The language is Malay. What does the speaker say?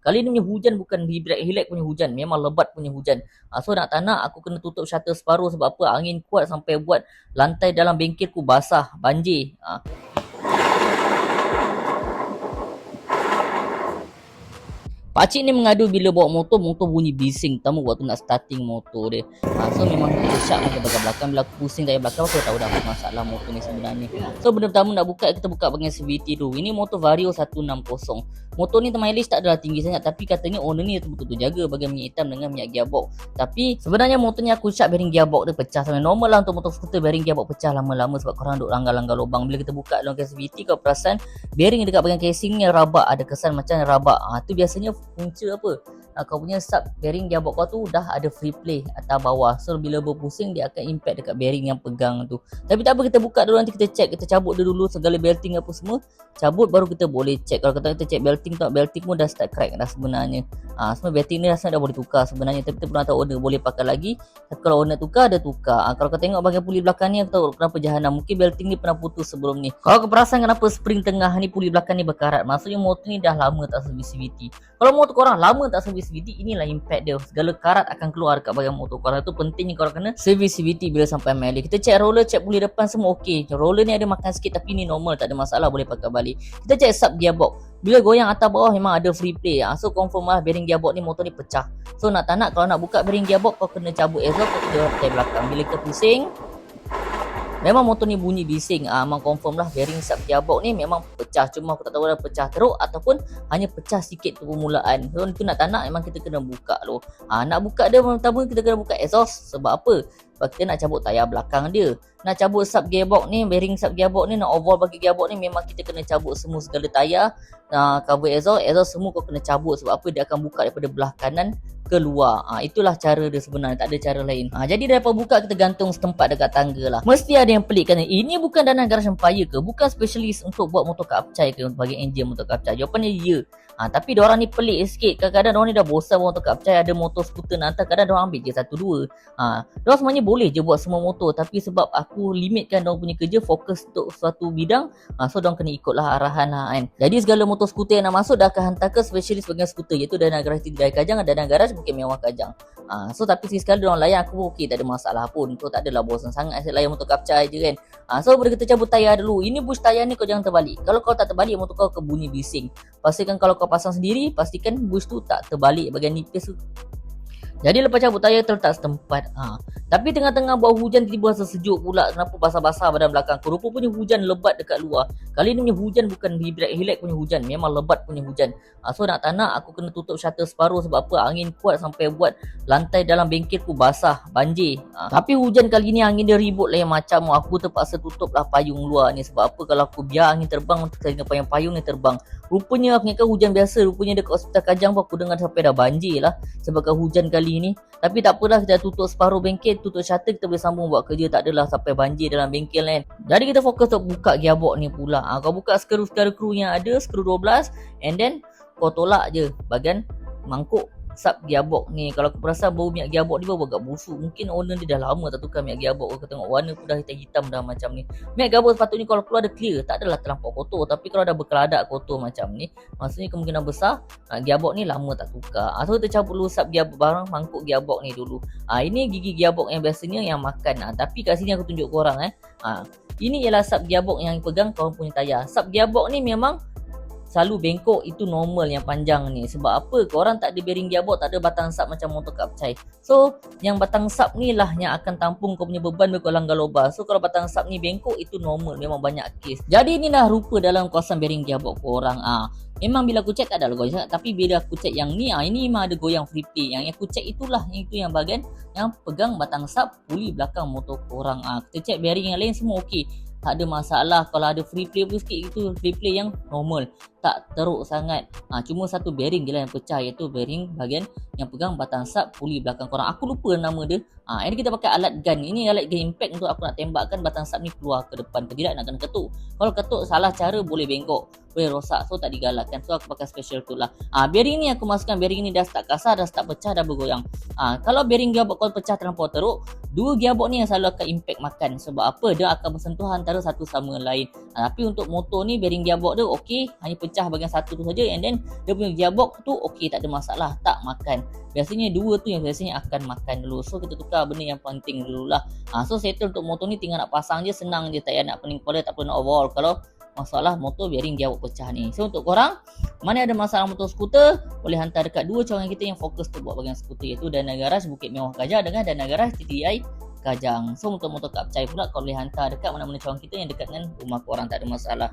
Kali ni punya hujan bukan hilek punya hujan, memang lebat punya hujan. So nak tak nak aku kena tutup shutter separuh sebab apa? Angin kuat sampai buat lantai dalam bengkelku basah, banjir. Pakcik ni mengadu bila bawa motor bunyi bising. Pertama waktu nak starting motor dia. So memang dia syak masa belakang. Bila aku pusing tayar belakang, aku tahu dah apa masalah motor ni sebenarnya. So benda pertama nak buka, kita buka bahagian CVT dulu. Ini motor Vario 160. Motor ni mileage tak adalah tinggi sangat, tapi katanya owner ni betul-betul jaga bahagian minyak hitam dengan minyak gearbox. Tapi sebenarnya motornya aku syak bearing gearbox dia pecah. Sebenarnya normal lah untuk motor skuter bearing gearbox pecah lama-lama sebab korang duk langgar-langgar lubang. Bila kita buka dalam CVT, kau perasan bearing dekat bahagian casingnya rabak, ada kesan macam rabak. Tu biasanya punca apa? Kau punya sub bearing gearbox kau tu dah ada free play atas bawah. So bila berpusing dia akan impact dekat bearing yang pegang tu. Tapi tak apa, kita buka dulu, nanti kita check, kita cabut dia dulu segala belting apa semua. Cabut baru kita boleh check. Kalau kita check belting tu, belting pun dah start crack dah sebenarnya. Semua belting ni rasanya dah boleh tukar sebenarnya, tapi kita pernah tahu owner boleh pakai lagi. Tapi kalau owner tukar, dia tukar. Kalau kau tengok bahagian puli belakang ni, aku tahu kenapa jahanam. Mungkin belting ni pernah putus sebelum ni. Kalau kau perasan kenapa spring tengah ni puli belakang ni berkarat, maksudnya motor ni dah lama tak servis CVT. Kalau motor korang lama tak servis CVT, inilah impact dia. Segala karat akan keluar dekat bahagian motor korang. Itu pentingnya korang kena servis CVT bila sampai mileage. Kita check roller, check puli depan semua okey. Roller ni ada makan sikit tapi ni normal, tak ada masalah, boleh pakai balik. Kita check sub gearbox. Bila goyang atas bawah memang ada free play. So confirm lah bearing gearbox ni motor ni pecah. So nak tak nak, kalau nak buka bearing gearbox, kau kena cabut exhaust, kau kena rantai belakang. Bila kita pusing, memang motor ni bunyi bising. Memang confirm lah bearing sub gearbox ni memang pecah. Cuma aku tak tahu dah pecah teruk ataupun hanya pecah sikit tu permulaan. So itu nak tak nak memang kita kena buka dulu. Nak buka dia pertama kita kena buka exhaust. Sebab apa? Sebab kita nak cabut tayar belakang dia. Nak cabut sub gearbox ni, bearing sub gearbox ni, nak overhaul bagi gearbox ni, memang kita kena cabut semua segala tayar, cover exhaust semua kau kena cabut. Sebab apa? Dia akan buka daripada belah kanan keluar. Itulah cara dia sebenarnya, tak ada cara lain. Jadi daripada buka, kita gantung setempat dekat tangga lah. Mesti ada yang pelik kan, ini bukan Danang Garage Empire ke? Bukan specialist untuk buat motor kapcai ke, untuk bagi enjin motor kapcai? Jawapannya ya. Tapi diorang ni pelik sikit. Kadang-kadang diorang ni dah bosan buat motor kapcai, ada motor skuter nak hantar, kadang diorang ambil je satu dua. Diorang sebenarnya boleh je buat semua motor, tapi sebab aku limitkan diorang punya kerja, fokus untuk suatu bidang, so diorang kena ikutlah arahan lah kan. Jadi segala motor skuter yang nak masuk dah akan hantar ke spesialis bahagian skuter, iaitu Danang Garage Tidai Kajang, Danang Garage Bukit Mewah Kajang. So tapi sekali diorang layan aku pun okey, tak ada masalah pun. So tak adalah bosan sangat asyik layan motor kapcai je kan. So boleh kita cabut tayar dulu. Ini bush tayar ni kau jangan terbalik. Kalau kau tak terbalik, motor kau kebunyi bising. Pastikan kalau kau pasang sendiri, pastikan bush tu tak terbalik bahagian nipis tu. Jadi lepas cabut tayar terletak setempat. Tapi tengah-tengah bawah hujan tiba-tiba rasa sejuk pula. Kenapa basah-basah badan belakang aku? Rupanya hujan lebat dekat luar. Kali ni punya hujan bukan hilek punya hujan, memang lebat punya hujan. So nak tak nak aku kena tutup shutter separuh sebab apa? Angin kuat sampai buat lantai dalam bengkelku basah, banjir. Tapi hujan kali ni angin dia ribut lain macam. Aku terpaksa tutup lah payung luar ni. Sebab apa? Kalau aku biar angin terbang, saya kena payung ni terbang. Rupanya aku ingatkan hujan biasa. Rupanya dekat Hospital Kajang pun aku dengar sampai dah banjir lah sebabkan hujan kali ni. Tapi tak apalah, kita tutup separuh bengkel, tutup shutter, kita boleh sambung buat kerja. Tak adalah sampai banjir dalam bengkel kan. Jadi kita fokus untuk buka gearbox ni pula. Kau buka skru yang ada, skru 12, and then kau tolak je bahagian mangkuk sub gearbox ni. Kalau aku perasan bau minyak gearbox dia agak busuk. Mungkin owner dia dah lama tak tukar minyak gearbox. Kau tengok warna pun dah hitam-hitam dah macam ni. Minyak gearbox sepatutnya kalau keluar dia clear, tak adalah terlampau kotor. Tapi kalau dah berkeladak kotor macam ni, maksudnya kemungkinan besar gearbox ni lama tak tukar. So kita cabut dulu sub gearbox, barang mangkuk gearbox ni dulu. Ini gigi gearbox yang biasanya yang makan. Tapi kat sini aku tunjuk korang ini ialah sub gearbox yang pegang korang punya tayar. Sub gearbox ni memang selalu bengkok, itu normal yang panjang ni. Sebab apa? Korang tak ada bearing gearbox, tak ada batang sub macam motor kapcai. So yang batang sub ni lah yang akan tampung kau punya beban bila kau langgar lubang. So kalau batang sub ni bengkok, itu normal, memang banyak kes. Jadi inilah rupa dalam kawasan bearing gearbox korang. Memang bila aku check tak ada goyang, tapi bila aku check yang ni, ini memang ada goyang free play. Yang aku check itulah, itu yang bahagian yang pegang batang sub puli belakang motor korang. Kita check bearing yang lain semua okey, tak ada masalah. Kalau ada free play pun sikit, itu free play yang normal, tak teruk sangat. Cuma satu bearing je lah yang pecah, iaitu bearing bahagian yang pegang batang sub puli belakang korang. Aku lupa nama dia. Ini kita pakai alat gun. Ini alat gun impact untuk aku nak tembakkan batang sub ni keluar ke depan ke tidak, nak kena ketuk. Kalau ketuk salah cara boleh bengkok, boleh rosak. So tak digalakkan. So aku pakai special tool lah. Bearing ni aku masukkan, bearing ni dah start kasar, dah start pecah, dah bergoyang. Kalau bearing gearbox kau pecah terlampau teruk, dua gearbox ni yang selalu akan impact makan. Sebab apa? Dia akan bersentuhan antara satu sama lain. Tapi untuk motor ni bearing gearbox dia okey, hanya pecah pecah bahagian satu tu saja, and then dia punya gearbox tu okey, tak ada masalah, tak makan. Biasanya dua tu yang biasanya akan makan dulu. So kita tukar benda yang penting dululah. So settle untuk motor ni, tinggal nak pasang je, senang je, tak payah nak pening kepala, tak perlu nak overhaul kalau masalah motor bearing gearbox pecah ni. So untuk korang mana ada masalah motor skuter, boleh hantar dekat dua cawangan kita yang fokus tu buat bahagian skuter, iaitu Dana Garage Bukit Mewah Kajang dengan Dana Garage TTI Kajang. So motor-motor tak percaya pula, kau boleh hantar dekat mana-mana cawangan kita yang dekat dengan rumah korang, tak ada masalah.